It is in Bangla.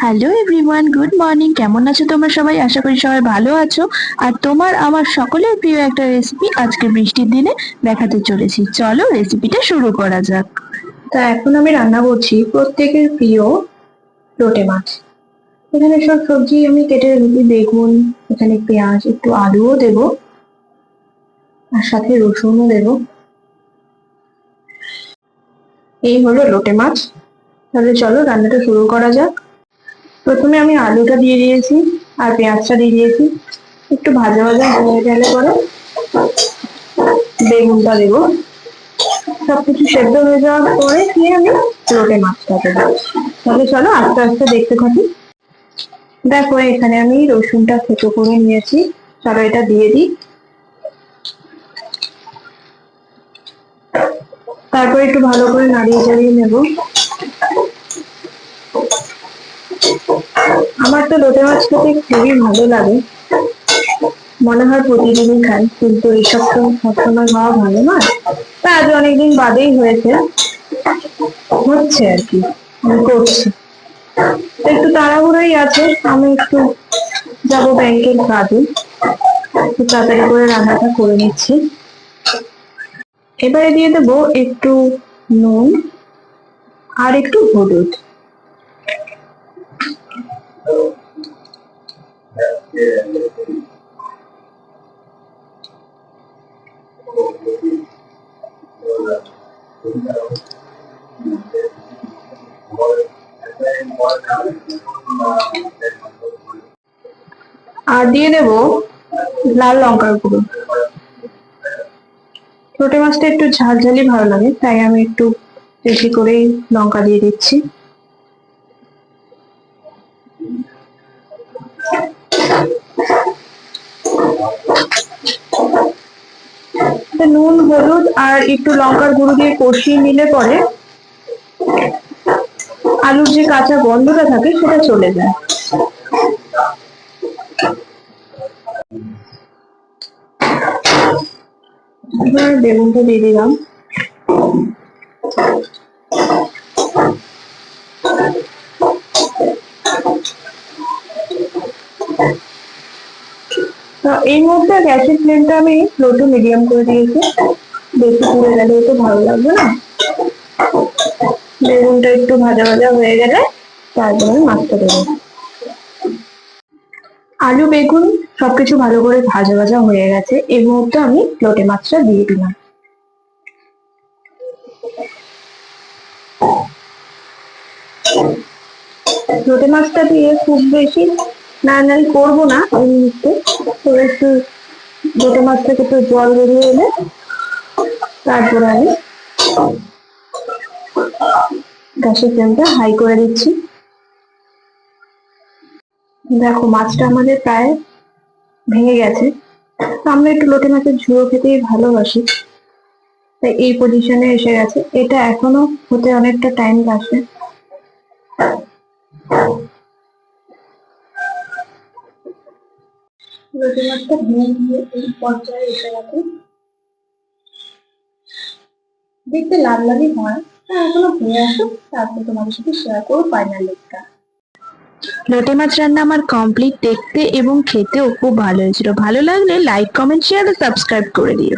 Hello everyone, good morning. কেমন আছো তোমরা সবাই? আশা করি সবাই ভালো আছো। আর তোমার আমার সকলের প্রিয় একটা রেসিপি আজকে বৃষ্টির দিনে দেখাতে চলেছি। চলো রেসিপিটা শুরু করা যাক। তা এখন আমি রান্না করছি প্রত্যেকের প্রিয় লোটে মাছ। এখানে সব সবজি আমি কেটে রেখেছি, বেগুন, এখানে পেঁয়াজ, একটু আলুও দেব, আর সাথে রসুনও দেব। এই হলো লোটে মাছ। তাহলে চলো রান্নাটা শুরু করা যাক। প্রথমে আমি আলুটা দিয়ে দিয়েছি আর পেঁয়াজটা দিয়ে দিয়েছি, একটু ভাজা ভাজা হয়ে গেলে পরে বেগুনটা দেবো। সবকিছু সেদ্ধ হয়ে যাওয়ার পরে দিয়ে আমি লোটে মাছটা দেবো। তাহলে চলো আস্তে আস্তে দেখতে থাকি। দেখো এখানে আমি রসুনটা থেতো করে নিয়েছি, চলো এটা দিয়ে দিই। তারপর একটু ভালো করে নাড়িয়ে চাড়িয়ে নেব। আমার তো লোটে মাছ খেতে খুবই ভালো লাগে, মনে হয় প্রতিদিনই খাই, কিন্তু এইসব তো সবসময় খাওয়া ভালো নয়। তা আজ অনেকদিন বাদেই হয়েছে, হচ্ছে আর কি, আমি করছি। একটু তাড়াহুড়োই আছে, আমি একটু যাবো ব্যাংকের কাজে, একটু তাড়াতাড়ি করে রান্নাটা করে নিচ্ছি। এবারে দিয়ে দেবো একটু নুন আর একটু হলুদ। আর দিয়ে দেবো লাল লঙ্কার গুঁড়ো। লোটে মাছটা একটু ঝালঝালি ভালো লাগে, তাই আমি একটু বেশি করেই লঙ্কা দিয়ে দিচ্ছি। নুন, হলুদ আর একটু লঙ্কার গুঁড়ো দিয়ে কষিয়ে নিলে পরে আলুর যে কাঁচা গন্ধটা থাকে সেটা চলে যায়। এবার বেগুনটা দিয়ে দিলাম। তো এই মুহূর্তে গ্যাসের ফ্লেমটা আমি লো টু মিডিয়াম করে দিয়েছি, বেশি পুড়ে গেলেও তো ভালো লাগবে না। বেগুনটা একটু ভাজা ভাজা হয়ে গেলে তারপরে আমি মাছটা দেবো। আলু বেগুন সবকিছু ভালো করে ভাজা ভাজা হয়ে গেছে, এই মুহূর্তে আমি লোটে মাছটা দিয়ে দিলাম। লোটে মাছটা দিয়ে খুব বেশি নাড়ানাড়ি করবো না এই মুহূর্তে, তো একটু লোটে মাছ থেকে একটু জল বেরিয়ে এলে তারপরে আমি গ্যাসের ফ্লেমটা হাই করে দিচ্ছি। দেখো মাছটা আমাদের প্রায় ভেঙে গেছে। তো আমরা একটু লোটে মাছের ঝোল খেতেই ভালোবাসি, তাই এই পজিশনে এসে গেছে। এটা এখনো হতে অনেকটা টাইম লাগবে। লোটে মাছটা ভেঙে দিয়ে এই পর্যায়ে এসে গেছে, দেখতে লাল লালই হয়। এখনো হয়ে আসুক, তারপর তোমাদের সাথে শেয়ার করবো ফাইনাল লুকটা। লোটে মাছ রান্না আমার কমপ্লিট। দেখতে এবং খেতেও খুব ভালো হয়েছিল। ভালো লাগলে লাইক, কমেন্ট, শেয়ার ও সাবস্ক্রাইব করে দিও।